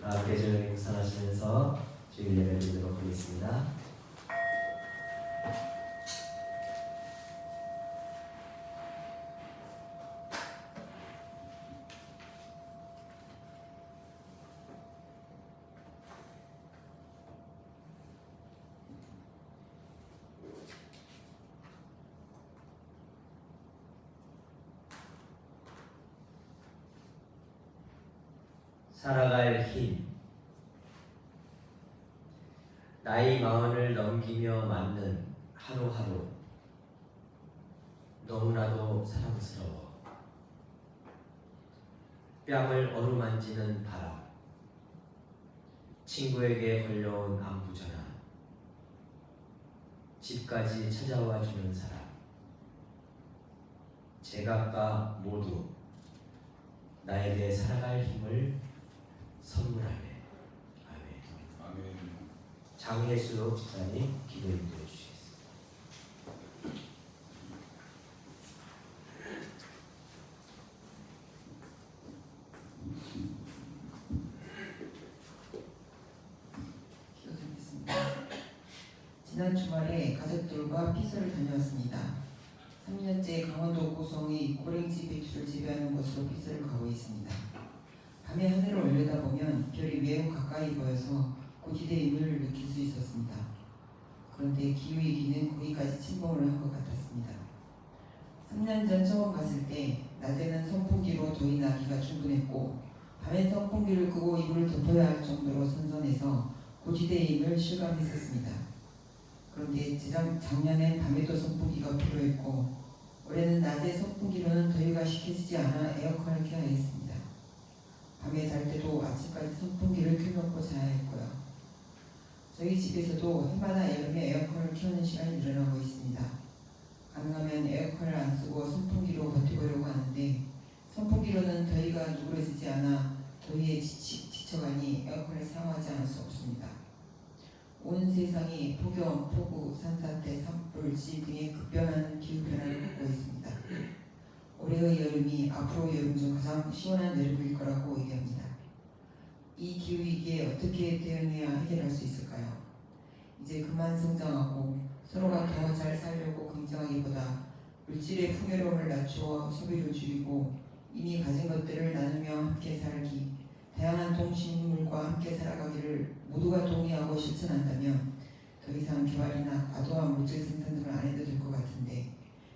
함께 조용히 묵상하시면서 주일 예배 드리도록 하겠습니다. 살아갈 힘. 나이 마흔을 넘기며 맞는 하루하루 너무나도 사랑스러워. 뺨을 어루만지는 바람, 친구에게 걸려온 안부전화, 집까지 찾아와 주는 사람, 제각각 모두 나에게 살아갈 힘을 선물하네. 아멘. 아멘. 장혜수 집사님 기도 인도해 주시겠습니다. 기도드리겠습니다. 지난 주말에 가족들과 피서를 다녀왔습니다. 3년째 강원도 고성의 고랭지 배추를 재배하는 곳으로 피서를 가고 있습니다. 밤에 하늘을 올려다보면 별이 매우 가까이 보여서 고지대임을 느낄 수 있었습니다. 그런데 기후위기는 거기까지 침범을 한 것 같았습니다. 3년 전 처음 갔을 때 낮에는 선풍기로 더위 나기가 충분했고 밤엔 선풍기를 끄고 이불을 덮어야 할 정도로 선선해서 고지대임을 실감했었습니다. 그런데 작년엔 밤에도 선풍기가 필요했고 올해는 낮에 선풍기로는 더위가 식혀지지 않아 에어컨을 켜야 했습니다. 밤에 잘 때도 아침까지 선풍기를 켜놓고 자야 했고요. 저희 집에서도 해마다 여름에 에어컨을 켜는 시간이 늘어나고 있습니다. 가능하면 에어컨을 안 쓰고 선풍기로 버텨보려고 하는데 선풍기로는 더위가 누그러지지 않아 더위에 지쳐가니 에어컨을 사용하지 않을 수 없습니다. 온 세상이 폭염, 폭우, 산사태, 산불, 지진 등의 급변하는 기후변화를 겪고 있습니다. 올해의 여름이 앞으로 여름 중 가장 시원한 여름일 거라고 얘기합니다. 이 기후위기에 어떻게 대응해야 해결할 수 있을까요? 이제 그만 성장하고 서로가 더 잘 살려고 경쟁하기보다 물질의 풍요로움을 낮추어 소비를 줄이고 이미 가진 것들을 나누며 함께 살기, 다양한 동식물과 함께 살아가기를 모두가 동의하고 실천한다면 더 이상 개발이나 과도한 물질 생산 등을 안 해도 될 것 같은데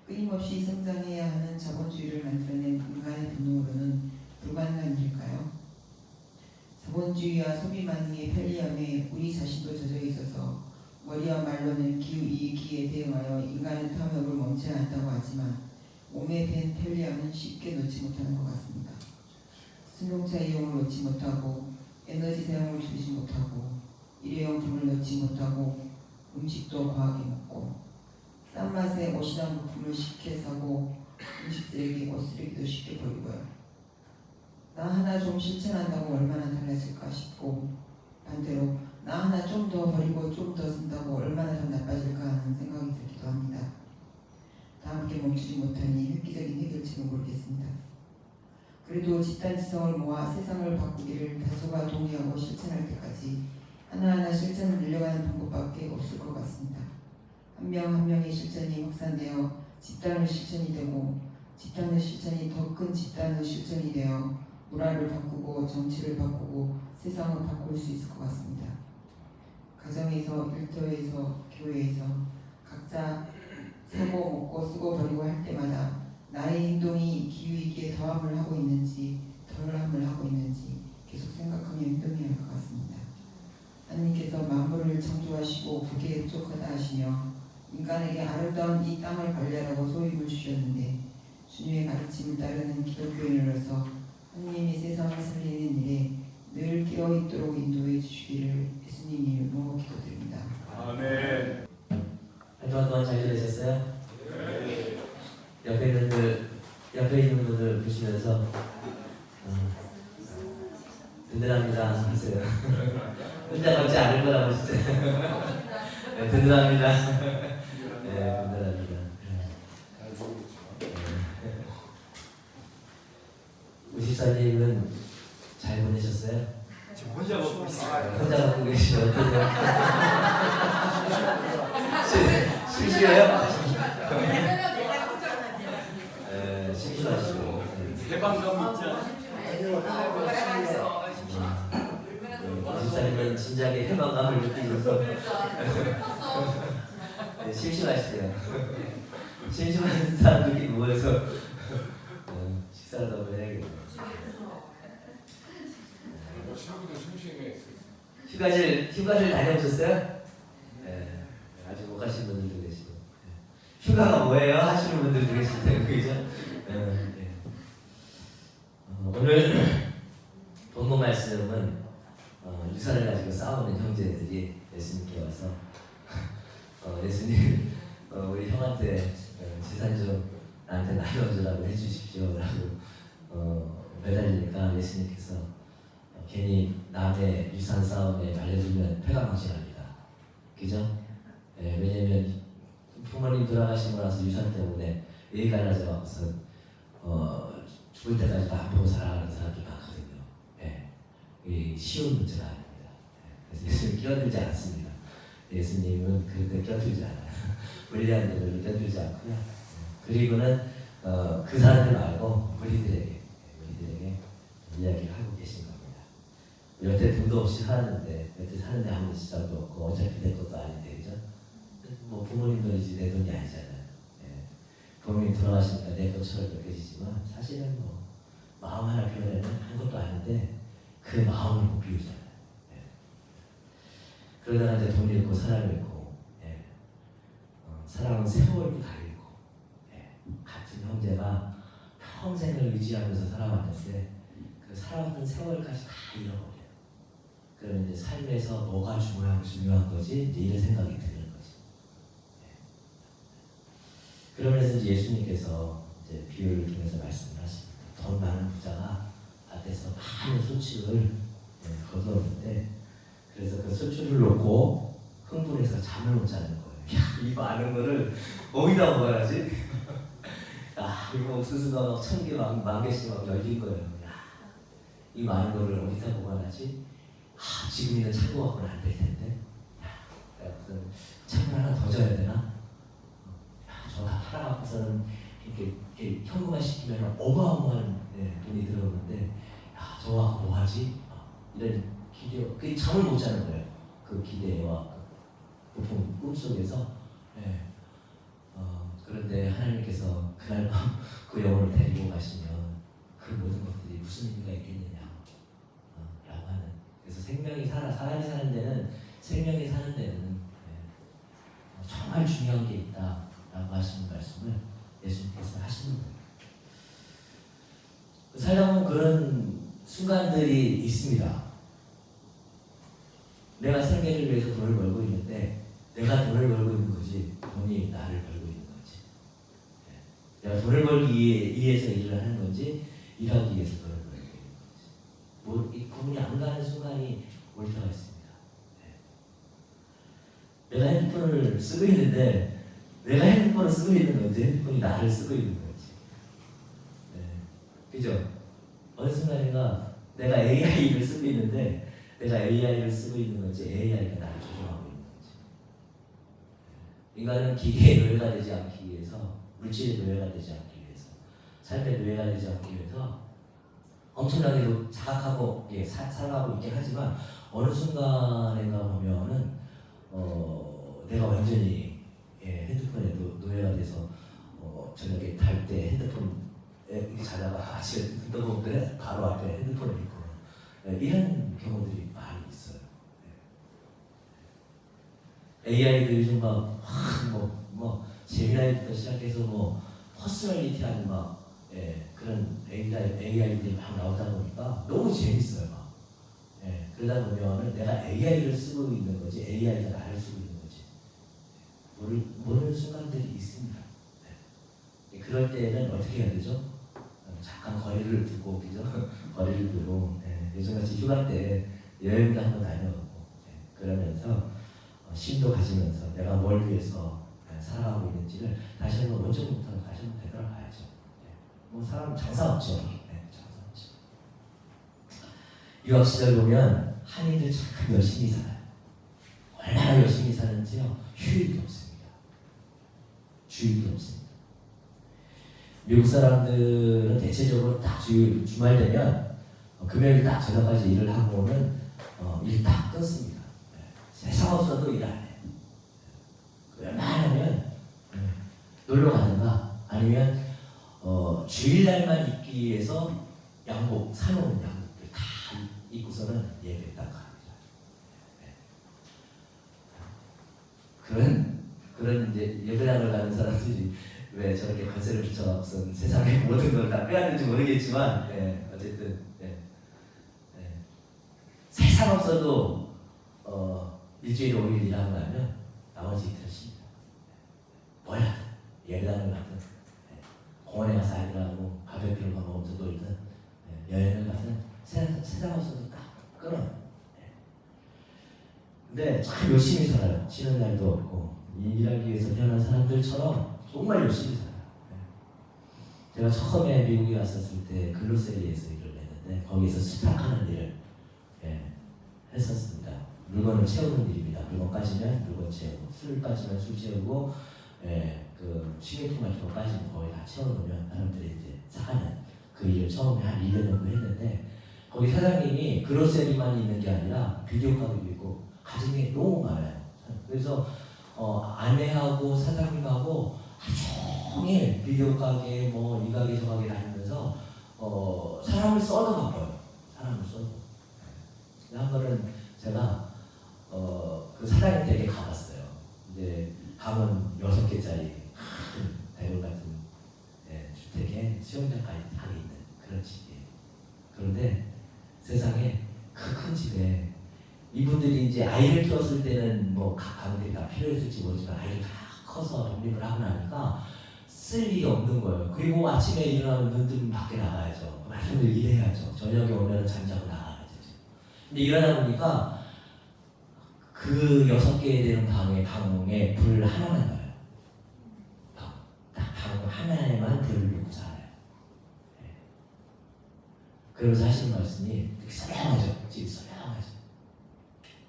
끊임없이 성장해야 하는 자본주의를 만들어낸 인간의 본능으로는 불가능한 일일까요? 자본주의와 소비만능의 편리함에 우리 자신도 젖어 있어서 머리와 말로는 기후위기에 대응하여 인간의 탐욕을 멈춰야 한다고 하지만 몸에 밴 편리함은 쉽게 놓지 못하는 것 같습니다. 승용차 이용을 놓지 못하고 에너지 사용을 줄이지 못하고 일회용품을 놓지 못하고 음식도 과하게 먹고 싼 맛에 옷이나 물품을 쉽게 사고 음식 쓰레기, 옷 쓰레기도 쉽게 버리고요. 나 하나 좀 실천한다고 얼마나 달라질까 싶고 반대로 나 하나 좀 더 버리고 좀 더 쓴다고 얼마나 더 나빠질까 하는 생각이 들기도 합니다. 다 함께 멈추지 못하니 획기적인 해결책은 모르겠습니다. 그래도 집단지성을 모아 세상을 바꾸기를 다수가 동의하고 실천할 때까지 하나하나 실천을 늘려가는 방법밖에 없을 것 같습니다. 한 명 한 명의 실천이 확산되어 집단의 실천이 되고 집단의 실천이 더 큰 집단의 실천이 되어 문화를 바꾸고 정치를 바꾸고 세상을 바꿀 수 있을 것 같습니다. 가정에서, 일터에서, 교회에서 각자 사고 먹고 쓰고 버리고 할 때마다 나의 행동이 기후위기에 더함을 하고 있는지 덜함을 하고 있는지 계속 생각하며 행동해야 할 것 같습니다. 하나님께서 만물을 창조하시고 북에 흡족하다 하시며 인간에게 아름다운 이 땅을 관리하라고 소임을 주셨는데 주님의 가르침을 따르는 기독교인으로서 하나님이 세상을 살리는 일에 늘 깨어있도록 인도해 주시기를 예수님 이름으로 기도드립니다. 아멘. 한 주간 동안 잘 지내셨어요? 네. 옆에 있는 분들 보시면서 든든합니다 하세요. 혼자 걷지 않을 거라고 진짜. 네, 든든합니다. 네, 든든합니다. 우십사님은 잘 보내셨어요? 지금 혼자 먹고 있어요. 혼자 갖고 계시면 어떠세요? 심심해요? 심심하시고 해방감 있지 않아요? 집사님은 진작에 해방감을 느끼면서 심심하시대요. 심심한 사람들끼리 모여서 식사를 더 해야겠네요. 휴가를 다녀오셨어요? 네, 아직 못 가신 분들도 계시고. 휴가가 뭐예요? 하시는 분들도 계실 텐데, 그죠? 네. 오늘 본문 말씀은 유산을 가지고 싸우는 형제들이 예수님께 와서 예수님 우리 형한테 재산 좀 나한테 나눠주라고 해주십시오라고 매달리니까 예수님께서 괜히 남의 유산 싸움에 말려들면 패강망신합니다. 그죠? 왜냐면 부모님 돌아가시고 나서 유산 때문에 예의 갈라져서 죽을 때까지 안 보고 살아가는 사람들이 많거든요. 이 쉬운 문제가 아닙니다. 그래서 예수님 끼어들지 않습니다. 예수님은 그런데 끼어들지 않아요. 불리한 일을 끼어들지 않고요. 그리고는 그 사람들 말고 우리들에게 이야기를 하고 계신 겁니다. 여태 돈도 없이 살았는데 여태 사는데 아무 지장도 없고 어차피 내 것도 아닌데 그죠? 뭐 부모님 돈이지 내 돈이 아니잖아요. 부모님 돌아가시니까 내 것처럼 느껴지지만 사실은 뭐 마음 하나 비워내는 아무것도 아닌데 그 마음을 못 비우잖아요. 그러다가 이제 돈 잃고 사람 잃고 사랑은 세월도 다 잃고 같은 형제가 평생을 의지하면서 살아왔는데 그 살아왔던 세월까지 다 잃어버려요. 그러면 이제 삶에서 뭐가 중요한 거지? 이제 이런 생각이 드는 거지. 그러면서 이제 예수님께서 이제 비유를 통해서 말씀을 하십니다. 돈 많은 부자가 밭에서 많은 소출을 거두었는데 그래서 그 소출을 놓고 흥분해서 잠을 못 자는 거예요. 야, 이 많은 거를 어디다 모아야지? 야, 이거 옥수수가 막 1000개, 만 개씩 막 열린 거예요. 야, 이 많은 거를 어디다 보관하지? 지금 있는 창고 갖고는 안 될 텐데. 야, 무슨 창고 하나 더 져야 되나? 야, 저 하나 갖고서는 이렇게 현금화 시키면 어마어마한 돈이 들어오는데, 야, 저거 갖고 뭐 하지? 이런 기대, 그 잠을 못 자는 거예요. 그 기대와 그 보통 꿈속에서. 그런데 하나님께서 그날 밤 그 영혼을 데리고 가시면 그 모든 것들이 무슨 의미가 있겠느냐 라고 하는. 그래서 사람이 사는 데는, 생명이 사는 데는 정말 중요한 게 있다 라고 하시는 말씀을 예수님께서 하시는 거예요. 살다 보면 그런 순간들이 있습니다. 내가 생계를 위해서 돈을 벌고 있는데 내가 돈을 벌고 있는 거지 돈이 나를 벌고 있는 거지. 내가 돈을 벌기 위해서 일을 하는 건지 일하기 위해서 돈을 벌고 있는 건지 뭐, 이 구분이 안 가는 순간이 올 때가 있습니다. 내가 핸드폰을 쓰고 있는데 내가 핸드폰을 쓰고 있는 건지 핸드폰이 나를 쓰고 있는 건지. 그죠? 어느 순간인가 내가 AI를 쓰고 있는데 내가 AI를 쓰고 있는 건지 AI가 나를 조종하고 있는 건지. 인간은 기계의 노예가 되지 않기 위해서, 물질의 노예가 되지 않기 위해서, 삶의 노예가 되지 않기 위해서 엄청나게 자각하고 살아가고 있긴 하지만 어느 순간인가 보면은 내가 완전히 핸드폰에 노예가 돼서 저녁에 잘 때 핸드폰 이렇게 자다가 아침에 떠보는데 바로 앞에 핸드폰을 있고 이런 경우들이 많이 있어요. AI도 요즘 뭐 제미나이부터 시작해서 뭐 퍼스널리티하는 그런 AI들이 막 나오다 보니까 너무 재밌어요. 그러다 보면은 내가 AI를 쓰고 있는 거지 AI가 나를 쓰고 있는 거지 모르는 순간들이 있습니다. 그럴 때는 어떻게 해야 되죠? 잠깐 거리를 두고, 그죠? 거리를 두고, 요즘같이 휴가 때 여행도 한번 다녀오고, 그러면서 심도 가지면서 내가 뭘 위해서 살아가고 있는지를 다시 한번 원점부터 다시 한번 되돌아봐야죠. 뭐 사람 장사 없죠. 장사 없죠. 유학 시절 보면 한인들 참 열심히 살아요. 얼마나 열심히 사는지요. 휴일도 없습니다. 주일도 없습니다. 미국 사람들은 대체적으로 딱 주말 되면 금요일 딱 저녁까지 일을 하고는 일 딱 끊습니다. 세상 없어도 일 안 해요. 웬만하면 놀러 가든가 아니면 주일날만 입기 위해서 양복 사놓은 양복들 다 입고서는 예배 딱 갑니다. 그런 이제 예배당을 가는 사람들이 왜 저렇게 관세를 붙여서 세상의 모든 걸 다 빼앗는지 모르겠지만 어쨌든 세상 없어도 일주일에 5일 일하고 나면 나머지 이틀을 쉽니다. 뭘 하든 예배당을 가든 공원에 가서 아이들하고 바베큐를 먹으면서 놀든 여행을 가든 세상 없어도 딱 끊어요. 근데 참 열심히 살아요. 쉬는 날도 없고 일하기 위해서 태어난 사람들처럼 정말 열심히 살아요. 제가 처음에 미국에 왔었을 때 글로세리에서 일을 했는데 거기서 스탁하는 일을 했었습니다. 물건을 채우는 일입니다. 물건 까지면 물건 채우고 술 까지면 술 채우고 그 시계통 같은 거 까지면 거의 다 채워놓으면 사람들이 이제 사가는 그 일을 처음에 한 1년 정도 했는데 거기 사장님이 글로세리만 있는 게 아니라 비디오 가게도 있고 가진 게 너무 많아요. 그래서 아내하고 사장님하고 하루 종일 비디오 가게 뭐 이 가게 저 가게 다니면서 사람을 써도 바빠요. 사람을 써도. 한 번은 제가 그 사장님 댁에 가봤어요. 이제 방은 6개짜리 큰 대골 같은 주택에 수영장까지 다 있는 그런 집이에요. 그런데 세상에 그 큰 집에 이분들이 이제 아이를 키웠을 때는 뭐 가운데가 필요했을지 모르지만 아이를 다 커서 독립을 하고 나니까 쓸 일이 없는 거예요. 그리고 아침에 일어나면 눈 뜨면 밖에 나가야죠. 말씀을 일해야죠. 저녁에 오면 잠자고 나가야죠. 근데 일어나 보니까 그 6개 되는 방에 불 하나만 넣어요. 딱 방 하나에만 불을 놓고 살아요. 그러면서 하시는 말씀이 되게 선명하죠. 집이 선명하죠.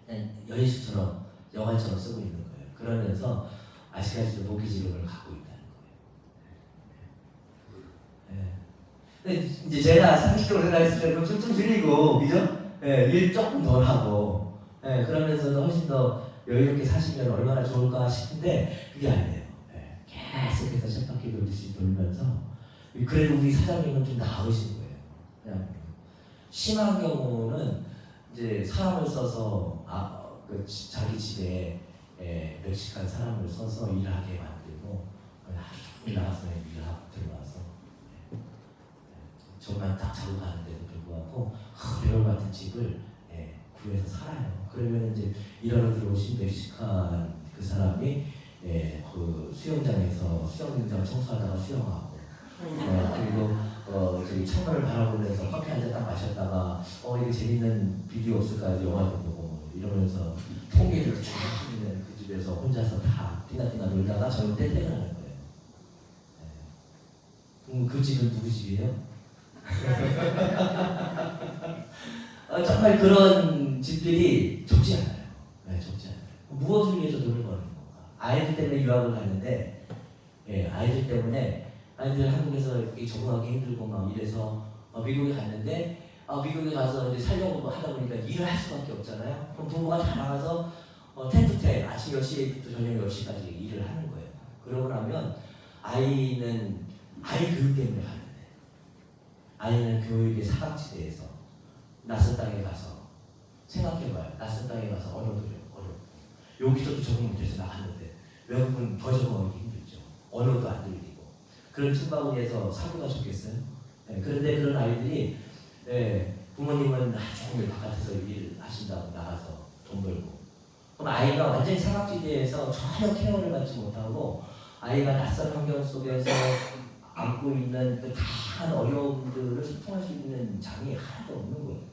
그냥 연희수처럼 영화처럼 쓰고 있는 거예요. 그러면서 아직까지도 모기지름을 갖고 있다는 거예요. 근데 이제 제가 상식적으로 생각했을 때 좀 줄이고, 그죠? 일 조금 덜 하고, 그러면서도 훨씬 더 여유롭게 사시면 얼마나 좋을까 싶은데 그게 아니에요. 계속해서 쳇바퀴 돌듯이 돌면서 그래도 우리 사장님은 좀 나으신 거예요. 그냥 심한 경우는 이제 사람을 써서 자기 집에 멕시칸 사람을 써서 일하게 만들고 하루 종일 나가서 일하고 들어와서 저만 딱 자고 가는데도 불구하고 배울 같은 집을 구해서 살아요. 그러면 이제 일하러 들어오신 멕시칸 그 사람이 그 수영장에서 수영장 청소하다가 수영하고 그리고 저기 창문을 바라보면서 커피 한 잔 딱 마셨다가 이게 재밌는 비디오 없을까 해서 영화도 보고 이러면서 통계를 쫙 있는 그 집에서 혼자서 다 띵가띵가 놀다가 저녁 때 퇴근하는 거예요. 그럼 그 집은 누구 집이에요? 정말 그런 집들이 적지 않아요. 적지 않아요. 무엇을 위해서 돈을 버는 건가? 아이들 때문에 유학을 갔는데 아이들 때문에 아이들 한국에서 이렇게 적응하기 힘들고 막 이래서 미국에 갔는데 미국에 가서 이제 살려고 하다 보니까 일을 할 수밖에 없잖아요. 그럼 부모가 다 나가서 10to 10 아침 10시부터 저녁 10시까지 일을 하는 거예요. 그러고 나면 아이는 아이 교육 때문에 가는데 아이는 교육의 사각지대에서 낯선 땅에 가서 생각해봐요. 낯선 땅에 가서 언어도 여기서도 적응 못해서 나갔는데 외국은 더 적응하기 힘들죠. 언어도 안 들리고 그런 틈바구니에서 사고가 좋겠어요. 그런데 그런 아이들이 부모님은 종일 바깥에서 일을 하신다고 나가서 돈 벌고 그럼 아이가 완전히 사각지대에서 전혀 케어를 받지 못하고 아이가 낯선 환경 속에서 안고 있는 그 다양한 어려움들을 소통할 수 있는 장이 하나도 없는 거예요.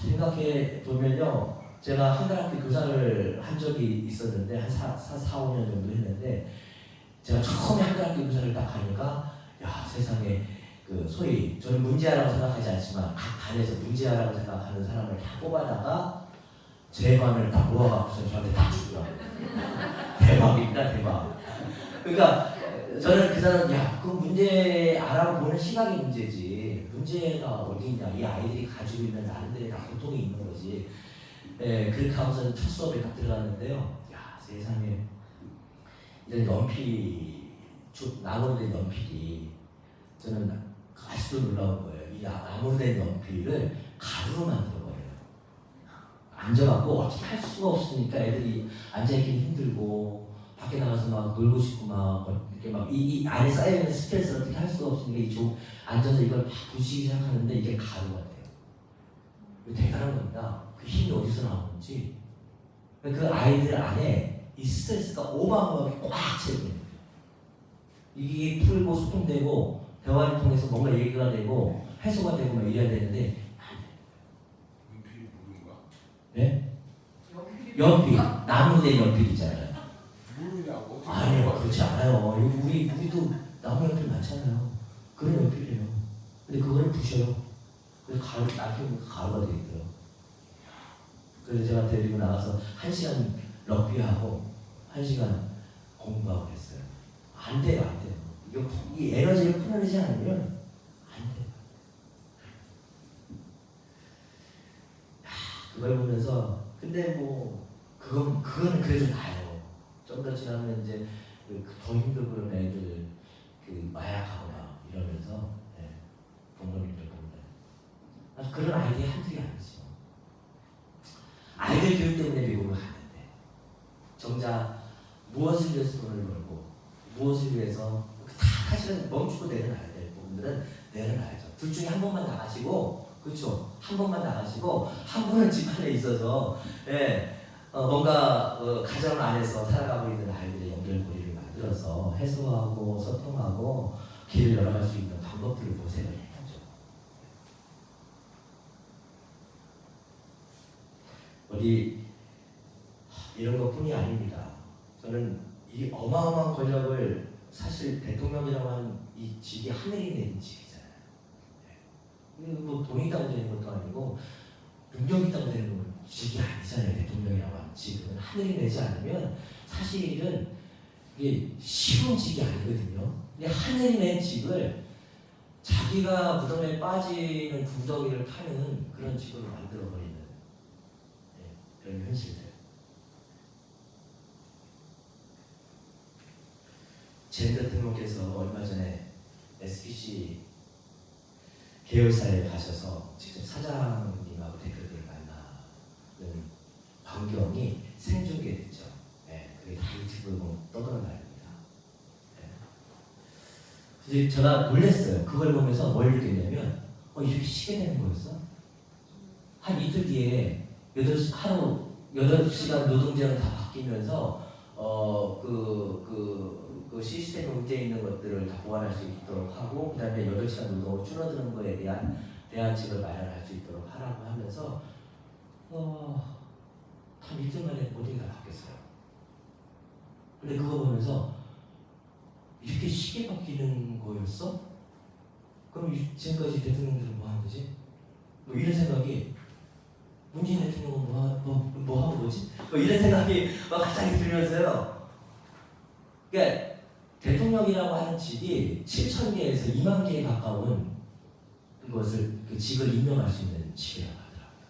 생각해 보면요, 제가 한글학교 교사를 한 적이 있었는데 한 4-5년 정도 했는데 제가 처음에 한글학교 교사를 딱 하니까 세상에 그 소위 저는 문제아라고 생각하지 않지만 각 반에서 문제아라고 생각하는 사람을 다 뽑아다가 제 반을 딱 모아갖고서 저한테 다 주더라고요. 대박입니다, 대박. 그러니까 저는 그 사람 야, 그 문제아라고 보는 시각이 문제지. 문제가 어디 있냐? 이 아이들이 가지고 있는 나름대로 다 고통이 있는 거지. 그렇게 하고서 첫 수업에 딱 들어갔는데요. 야, 세상에 이런 연필, 나무로 된 연필이 저는 아직도 놀라운 거예요. 이 나무로 된 연필을 가루로 만들어버려요. 앉아갖고 어떻게 할 수가 없으니까 애들이 앉아있기 힘들고 밖에 나가서 막 놀고 싶고 막 이렇게 막 이 안에 쌓여있는 스트레스를 어떻게 할 수가 없으니까 앉아서 이걸 막 부시기 시작하는데 이게 가루가 돼요. 이거 대단한 겁니다. 그 힘이 어디서 나오는지. 그 아이들 안에 이 스트레스가 오버하게 꽉 채우게 돼요. 이게 풀고 소통되고 대화를 통해서 뭔가 얘기가 되고 해소가 되고 막 이래야 되는데 연필이 모른가? 네? 연필, 나무 된 연필 있잖아요. 모르냐고? 아니요, 그렇지 않아요. 우리도 나무 연필 많잖아요. 그런 연필이에요. 근데 그거를 부셔요. 그래서 나중에 가루가 되겠더라고요. 그래서 제가 데리고 나가서 1시간 럭비하고 1시간 공부하고 했어요. 안 돼요, 안 돼요. 이 에너지를 풀어내지 않으면 안 돼요. 그걸 보면서 근데 뭐 그거는 그래도 나아요. 좀 더 지나면 이제 더 힘들고 그런 애들 마약하고 막 이러면서 부모님들 보면 그런 아이들이 한둘이 아니죠. 아이들 교육 때문에 미국을 갔는데 정작 무엇을 위해서 돈을 벌고 무엇을 위해서 다 사실은 멈추고 내려놔야 될 부분들은 내려놔야죠. 둘 중에 한 번만 나가시고 그렇죠. 한 번만 나가시고 한 번은 집 안에 있어서 뭔가 가정 안에서 살아가고 있는 아이들의 연결고리를 만들어서 해소하고 소통하고 길을 열어갈 수 있는 방법들을 모색을 해야죠. 어디 이런 것뿐이 아닙니다. 저는 이 어마어마한 권력을 사실 대통령이라고 하는 이 직이 하늘이 내린 직이잖아요. 뭐 돈이 있다고 되는 것도 아니고 능력이 있다고 되는 건 직이 아니잖아요. 대통령이라고 하는 직은 하늘이 내지 않으면 사실은 이게 쉬운 직이 아니거든요. 근데 하늘이 낸 직을 자기가 무덤에 빠지는 구덩이를 파는 그런 직으로 만들어버리는 그런 현실들. 젠 대통령께서 얼마 전에 SBC 계열사에 가셔서 직접 사장님하고 대표들을 만나는 광경이 생중계됐죠. 그게 다 유튜브로 떠돌아다닙니다. 그래서 제가 놀랐어요. 그걸 보면서 뭘 느꼈냐면 이렇게 쉬게 되는 거였어? 한 이틀 뒤에 하루 8시간 노동제한이 다 바뀌면서 그 시스템에 문제 있는 것들을 다 보완할 수 있도록 하고 그 다음에 8시간 노동으로 줄어드는 것에 대한 대안책을 마련할 수 있도록 하라고 하면서 한 이틀 만에 모든 게 다 바뀌었어요. 근데 그거 보면서 이렇게 쉽게 바뀌는 거였어? 그럼 지금까지 대통령들은 뭐 하는 거지? 뭐 이런 생각이 문재인 대통령은 뭐 하는 거지? 뭐 이런 생각이 막 갑자기 들면서요. 그러니까 대통령이라고 하는 직이 7,000개에서 2만 개에 가까운 것을 그 직을 임명할 수 있는 직이라고 하더라고요.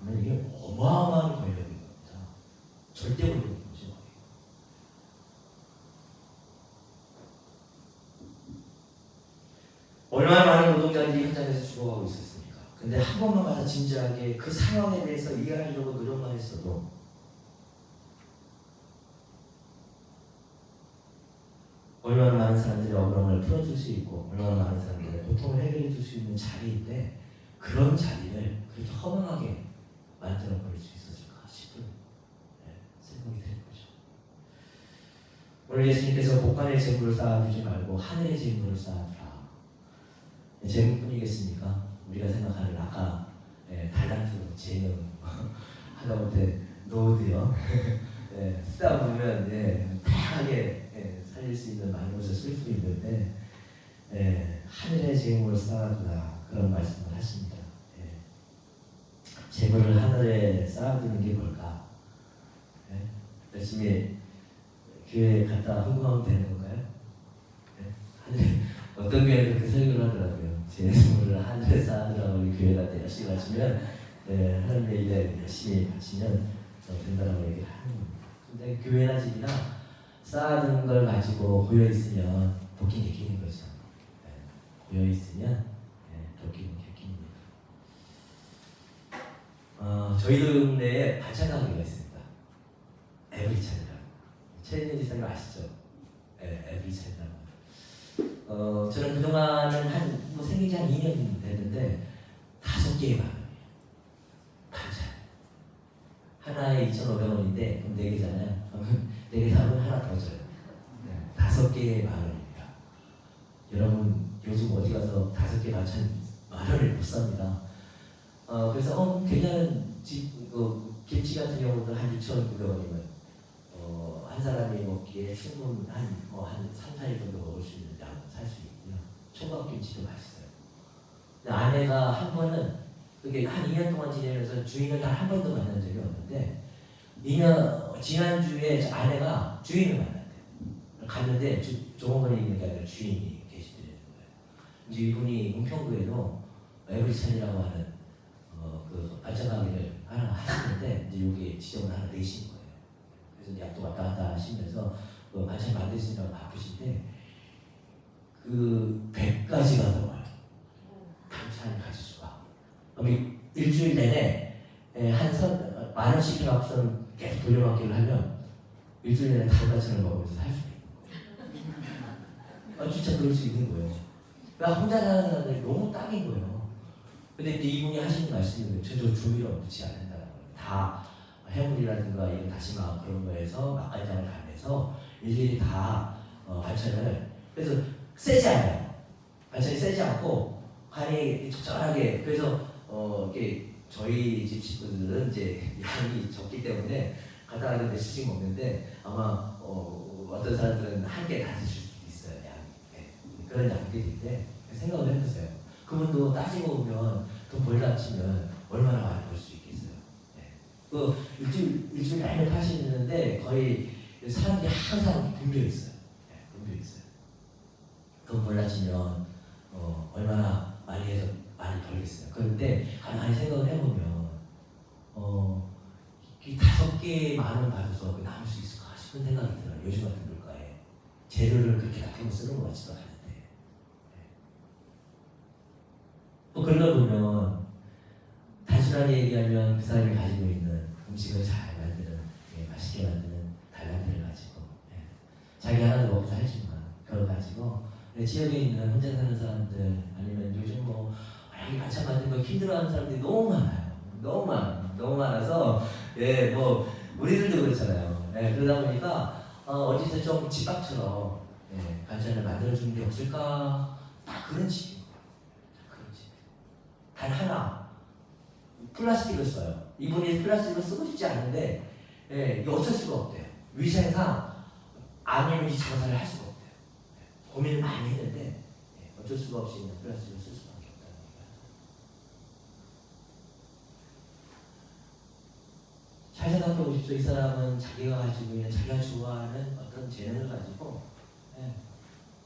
그러면 이게 어마어마한 권력인 겁니다. 절대 권력인 거죠. 얼마나 많은 노동자들이 현장에서 죽어가고 있었습니까? 근데 한 번만 가서 진지하게 그 상황에 대해서 이해하려고 노력만 했어도 얼마나 많은 사람들의 억울함을 풀어줄 수 있고 얼마나 많은 사람들의 고통을 해결해 줄 수 있는 자리인데 그런 자리를 그렇게 허망하게 만들어버릴 수 있었을까 싶은 생각이 드는 거죠. 오늘 예수님께서 복간의 재물을 쌓아두지 말고 하늘의 재물을 쌓아두라. 재물뿐이겠습니까? 우리가 생각하는 아까 달란트, 재능, 하다못해 노드요. 쓰다 보면 다양하게 살릴 수 있는 많은 것을 쓸 수 있는데 하늘의 재물을 쌓아두라 그런 말씀을 하십니다. 재물을 하늘에 쌓아두는 게 뭘까? 열심히 교회 갔다 헌금하면 되는 건가요? 하늘에 어떤 교회는 그렇게 설교를 하더라고요. 재물을 하늘에 쌓아두라고 우리 교회 갈 때 열심히 바치면 하나님의 일에 열심히 바치면 된다라고 얘기를 하는 겁니다. 근데 교회나 집이나 쌓아두는 걸 가지고 고여 있으면 도끼 개끼는 거죠. 고여 있으면 도끼는 개끼입니다. 저희 동네에 반찬 가게가 있습니다. 에브리찬이라고. 최인희 지사님 아시죠? 에브리찬이라고. 저는 그동안은 생긴 지 한 2년 됐는데 5개의 마음이에요. 반찬. 하나에 2,500원인데 그럼 4개잖아요. 그러면 4개 사면 하나 더 줘요. 5개의 마음입니다. 여러분 요즘 어디 가서 5개 반찬 10,000원을 못 삽니다. 그래서 괜찮은 김치 같은 경우도 한 6,900원이면 한 사람이 먹기에 충분 한 3, 4일 정도 먹을 수 있는 양 살 수 있고요. 총각김치도 맛있어요. 근데 아내가 한 번은 그게 한 2년 동안 지내면서 주인을 단 한 번도 만난 적이 없는데 지난주에 아내가 주인을 만났대요. 갔는데 종업원이 아니라 주인이 계시더라는 거예요. 이제 이분이 은평구에도 에브리찬이라고 하는 그 반찬 가게를 하나 하시는데 이제 여기 지점을 하나 내신 거예요. 그래서 약도 왔다 갔다 하시면서 반찬 만드시느라고 바쁘신데 그 100가지가 넘어요. 반찬 가지수가. 그럼 일주일 내내 한 10,000원씩 해갖고선 계속 돌려막기를 하면 일주일 내내 5가지를 먹으면서 살 수 있는 거예요. 진짜 그럴 수 있는 거예요. 그러니까 혼자 사는 사람들이 너무 딱인 거예요. 근데 이분이 하시는 말씀이 저 조미료 넣지 않는다는 거예요. 다 해물이라든가 이런 다시마 그런 거에서 맛간장을 가면서 일일이 다 반찬을 그래서 세지 않아요. 반찬이 세지 않고 간이 적절하게 그래서 이렇게 저희 집 식구들은 이제 양이 적기 때문에 가다가 몇씩 먹는데 아마 어떤 사람들은 한 개 다 드실 수도 있어요. 양이 그런 양들인데 생각을 해보세요. 그분도 따지고 보면 돈 벌다 치면 얼마나 많이 벌 수 있겠어요. 그 일주일 내내 파시는데 거의 사람들이 항상 붐벼 있어요. 붐벼 있어요. 돈 벌다 치면 얼마나 많이 해서 많이 벌겠어요. 그런데 가만히 생각을 해보면 이 5개의 만원 받아서 남을 수 있을까 싶은 생각이 들어요. 요즘 같은 물가에 재료를 그렇게 아끼고 쓰는 것 같지도 않은데 또 그러다 보면 단순하게 얘기하면 그 사람이 가지고 있는 음식을 잘 만드는 맛있게 만드는 달란트를 가지고 자기 하나도 먹고 살지만 그걸 가지고 지역에 있는 혼자 사는 사람들 아니면 요즘 이 반찬 만드는 거 힘들어하는 사람들이 너무 많아요. 너무 많아서 우리들도 그렇잖아요. 그러다 보니까 어디서 좀 집밥처럼 반찬을 만들어주는 게 없을까? 딱 그런 집. 단 하나 플라스틱을 써요. 이분이 플라스틱을 쓰고 싶지 않은데 이게 어쩔 수가 없대요. 위생상 아니면 이 장사를 할 수가 없대요. 고민을 많이 했는데 어쩔 수가 없이 있는 플라스틱을 쓸 수밖에 없다는 거예요. 잘 생각해 보십시오. 이 사람은 자기가 가지고 있는 자기가 좋아하는 어떤 재능을 가지고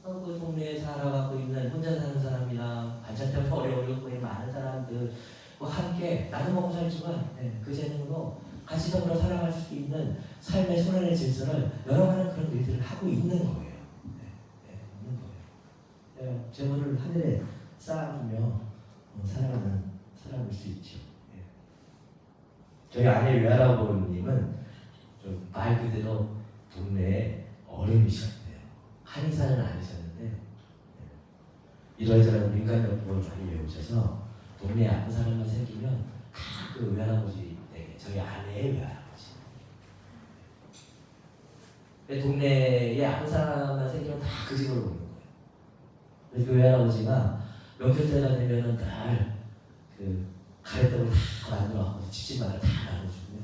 그 동네에 살아가고 있는 혼자 사는 사람이나 반찬 때문에 어려움을 겪고 있는 많은 사람들과 함께 나도 먹고 살지만 그 재능으로 같이 더불어 살아갈 수 있는 삶의 손안의 질서를 열어가는 그런 일들을 하고 있는 거예요. 있는 거예요. 재물을 하늘에 쌓아두며 살아가는 사람일 수 있죠. 저희 아내 외할아버님은 말 그대로 동네에 어른이셨대요. 한의사는 아니셨는데 이런저런 민간요법을 많이 외우셔서 동네에 아픈 사람만 생기면 다 그 외할아버지 댁에 저희 아내의 외할아버지 동네에 아픈 사람만 생기면 다 그 집으로 오는 거예요. 그래서 그 외할아버지가 명절 때가 되면은 날 그 가래떡을 다 만들어서 집집마다 다 나눠주고요.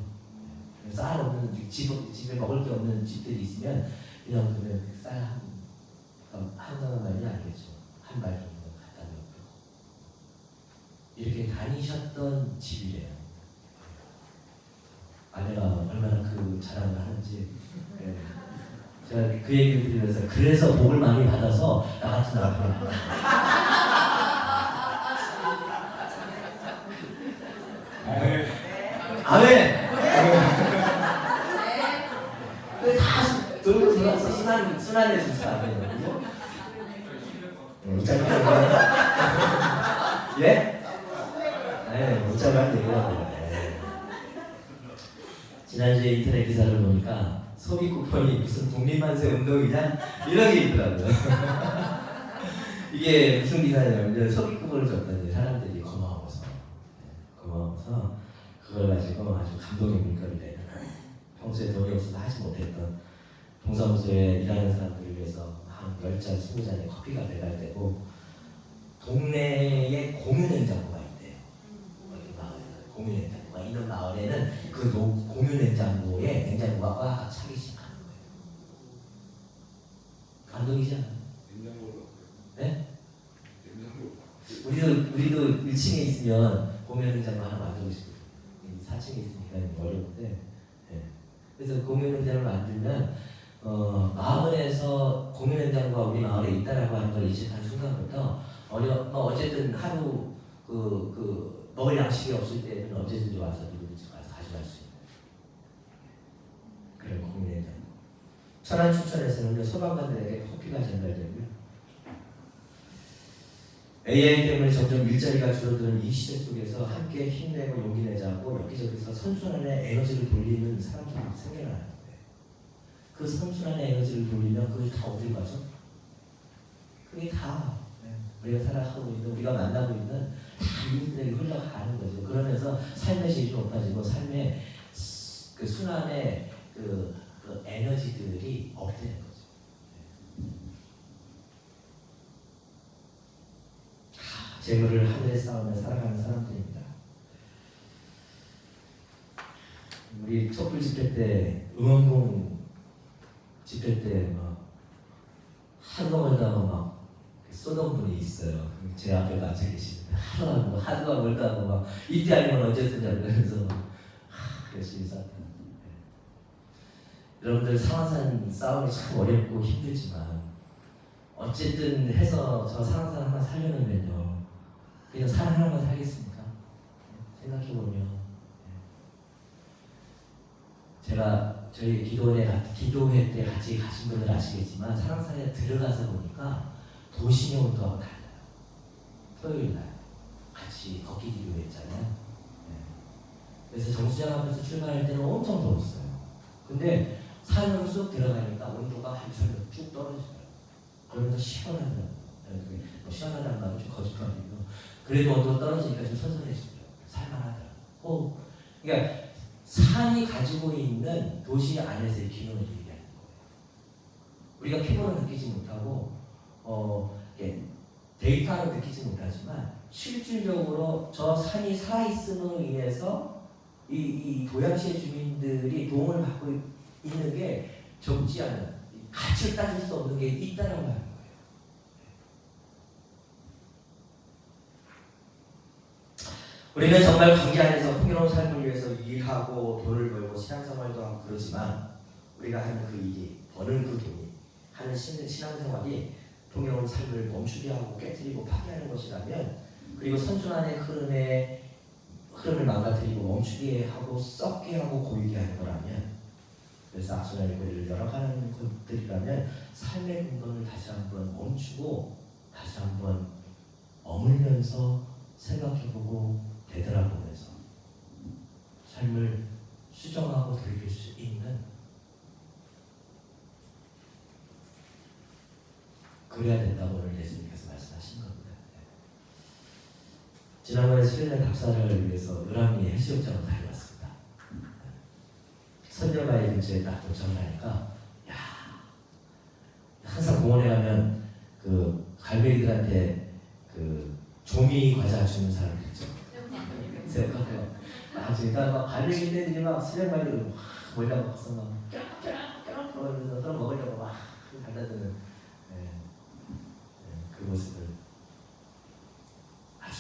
쌀 없는 집에 먹을 게 없는 집들이 있으면 그냥 쌀 한 가마만이 아니겠죠. 한 발 정도 갖다 놓고 이렇게 다니셨던 집이래요. 아내가 얼마나 그 자랑을 하는지. 네. 제가 그 얘기를 드리면서 그래서 복을 많이 받아서 나 같은 남편을 아멘. 다 돌고 돌아서 순환의 순서 아니에요? 예? 네, 못자만 얘기하고요. 지난주에 인터넷 기사를 보니까 소비 쿠폰이 무슨 독립만세 운동이냐? 이런 게 있더라고요. 이게 무슨 기사냐면 소비 쿠폰을 줬더니 사람들이 고마워서 그걸 가지고 아주 감동의 물건을 내는 평소에 돈이 없어서 하지 못했던 동사무소에 일하는 사람들을 위해서 한 10잔, 20잔의 커피가 배달되고 동네에 공유냉장고가 있대요. 어디 마을에 공유냉장고가 있는 마을에는 그 공유냉장고에 냉장고가 꽉 차기 시작하는 거예요. 감동이지 않아요? 냉장고로. 네? 냉장고. 우리도 1층에 있으면 공유냉장고 하나 만들고 싶어요. 4층에 있으니까 어려운데. 네. 그래서 공유냉장고를 만들면 마을에서 공유냉장고가 우리 마을에 있다라고 하는 걸 인식한 순간부터 어쨌든 하루 먹을 양식이 없을 때는 언제든지 와서 누구든지 와서 가져갈 수 있는 그런 공유냉장고. 천안 춘천에서는 소방관들에게 커피가 전달되고요. AI 때문에 점점 일자리가 줄어드는 이 시대 속에서 함께 힘내고 용기 내자고 여기저기서 선순환의 에너지를 돌리는 사람들이 생겨나는데 그 선순환의 에너지를 돌리면 그게 다 어딜 가죠? 그게 다 우리가 살아가고 있는, 우리가 만나고 있는 다 이웃들에게 흘러가는 거죠. 그러면서 삶의 질이 높아지고 삶의 그 순환의 그 에너지들이 업되는 거죠. 재물을 하늘에 쌓으며 살아가는 사람들입니다. 우리 촛불 집회 때 응원봉 집회 때 막 하루가 멀다고 막 쏘던 분이 있어요. 제 앞에 앉아 계시는데 하루가 멀다고 막 이때 아니면 언제 쓰냐고 그래서 열심히 쐈다. 여러분들 상한산 싸움이 참 어렵고 힘들지만 어쨌든 해서 저 상한산 하나 살려놓으면요 그냥 산 하나만 살겠습니까? 생각해보면 제가 저희 기도회 때 같이 가신 분들 아시겠지만 상한산에 들어가서 보니까 도시명도하고 달라요. 토요일날 같이 걷기 기도했잖아요. 그래서 정수장 앞에서 출발할 때는 엄청 더웠어요. 근데 산으로 쑥 들어가니까 온도가 한 절로 쭉 떨어져요. 그러면서 시원하더라고요. 시원하다는 말은 좀 거짓말이고 그래도 온도가 떨어지니까 좀 선선해지죠. 살만하더라고요. 그러니까 산이 가지고 있는 도시 안에서의 기능을 얘기하는 거예요. 우리가 피부로 느끼지 못하고 데이터로 느끼지 못하지만 실질적으로 저 산이 살아있음으로 인해서 이 고양시의 주민들이 도움을 받고 있는 게 적지 않은 가치를 따질 수 없는 게 있다는 걸 하는 거예요. 우리는 정말 관계 안에서 풍요로운 삶을 위해서 일하고 돈을 벌고 신앙생활도 하고 그러지만 우리가 하는 그 일이 버는 그 돈이 하는 신앙생활이 풍요로운 삶을 멈추게 하고 깨뜨리고 파괴하는 것이라면 그리고 선순환의 흐름을 망가뜨리고 멈추게 하고 썩게 하고 고이게 하는 거라면 그래서 악순환의 고리를 열어가는 것들이라면 삶의 근본을 다시 한번 멈추고 다시 한번 머물면서 생각해보고 되돌아보면서 삶을 수정하고 돌릴 수 있는 그래야 된다고 오늘 예수님께서 말씀하신 겁니다. 지난번에 스웨덴 답사를 위해서 을왕리 해수욕장을 다녀왔습니다. 선녀바위 근처에 딱 도착을 하니까 항상 공원에 가면 그 갈매기들한테 그 조미 과자 주는 사람들 있죠. 새우깡 주니까 막 갈매기들이 막 수백 마리를 막 몰려가서 막 깨락깨락 그러면서 서로 먹으려고 막 달라드는 그 모습을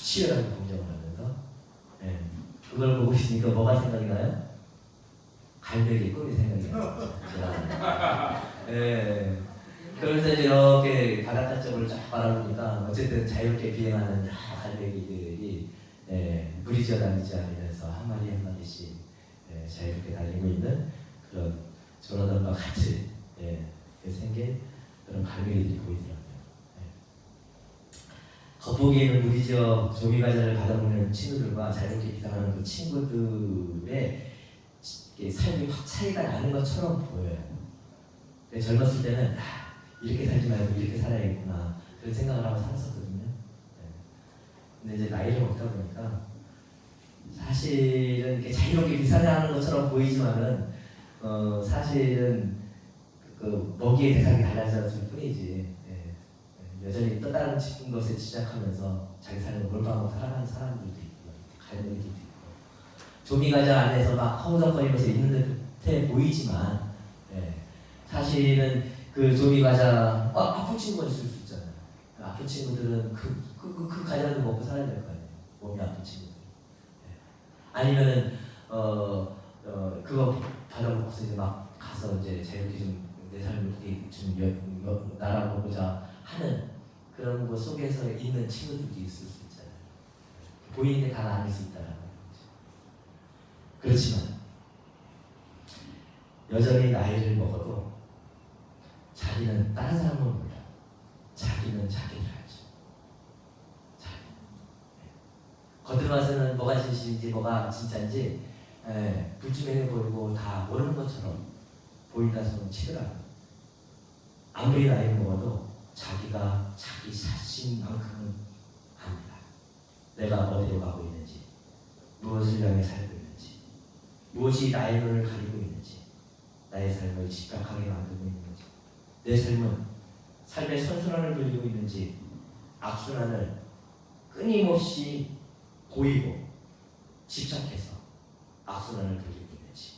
치열하게 경쟁을 하면서 예, 그걸 보고 있으니까 뭐가 생각이 나요? 갈매기 꿈이 생각이 나요. 예. 그러면서 이렇게 바닷가 쪽을 쫙 바라보니까 어쨌든 자유롭게 비행하는 갈매기들이 무리 지어다니지 않으면서 한 마리 한 마리씩 자유롭게 달리고 있는 그런 조나단과 같이 생긴 그런 갈매기들이 보이더라고요. 겉보기에는 무리지어 조미과자를 받아보는 친구들과 자유롭게 비상하는 그 친구들의 삶이 확 차이가 나는 것처럼 보여요. 근데 젊었을 때는 이렇게 살지 말고 이렇게 살아야겠구나 그런 생각을 하고 살았었거든요. 근데 이제 나이를 먹다 보니까 사실은 이렇게 자유롭게 비상하는 것처럼 보이지만은 사실은 그 먹이의 대상이 달라졌을 뿐이지 여전히 또 다른 것에 집착하면서 자기 삶을 몰빵하고 살아가는 사람들도 있고 갈매기도 있고 조미과자 안에서 막 허우적거리면서 있는 듯해 보이지만 사실은 그 조미과자 아픈 친구가 있을 수 있잖아요. 아픈 친구들은 그 과자도 먹고 살아야 될 거 아니에요. 몸이 아픈 친구들. 아니면은 그거 받아먹고서 이제 막 가서 이제 자유롭게 좀 내 삶을 좀 날아보고자 하는 그런 것 속에서 있는 친구들도 있을 수 있잖아요. 보이는 게 다가 아닐 수 있다라는 거죠. 그렇지만 여전히 나이를 먹어도 자기는 다른 사람은 몰라. 자기는 자기를 알죠. 겉으로 봐서는 뭐가 진실인지 뭐가 진짜인지 불투명해 보이고 다 모르는 것처럼 보인다서는 치더라고요. 아무리 나이를 먹어도 자기가 자기 자신만큼은 압니다. 내가 어디로 가고 있는지, 무엇을 향해 살고 있는지, 무엇이 나의 눈을 가리고 있는지, 나의 삶을 집착하게 만들고 있는지, 내 삶은 삶의 선순환을 돌리고 있는지 악순환을 끊임없이 보이고 집착해서 악순환을 돌리고 있는지.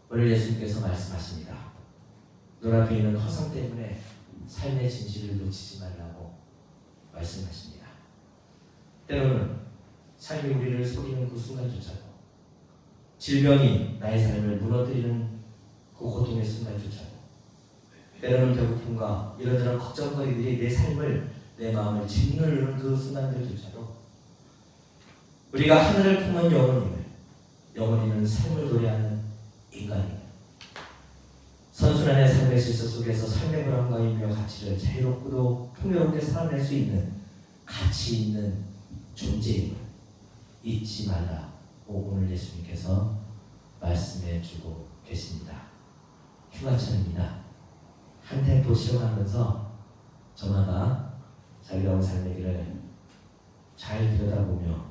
오늘 예수님께서 말씀하십니다. 눈앞에 있는 허상 때문에 삶의 진실을 놓치지 말라고 말씀하십니다. 때로는 삶이 우리를 속이는 그 순간조차도, 질병이 나의 삶을 무너뜨리는 그 고통의 순간조차도, 때로는 배고픔과 이런저런 걱정거리들이 내 삶을, 내 마음을 짓누르는 그 순간들조차도 우리가 하늘을 품은 영혼임을, 영혼이는 삶을 노래하는 인간임을, 선순환의 삶의 질서 속에서 삶의 보람과 의미와 가치를 자유롭고도 풍요롭게 살아낼 수 있는 가치 있는 존재임을 잊지 말라고 오늘 예수님께서 말씀해 주고 계십니다. 휴가철입니다. 한 템포 쉬어가면서 저마다 자유로운 삶의 길을 잘 들여다보며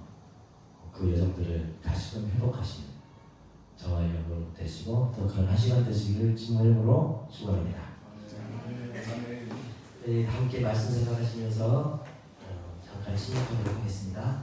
그 여정들을 다시금 회복하시는 저와 여러분 되시고 더 그런 한 시간 되시기를 주님의 이름으로 축원합니다. 함께 말씀 생각하시면서 잠깐 심각하도록 하겠습니다.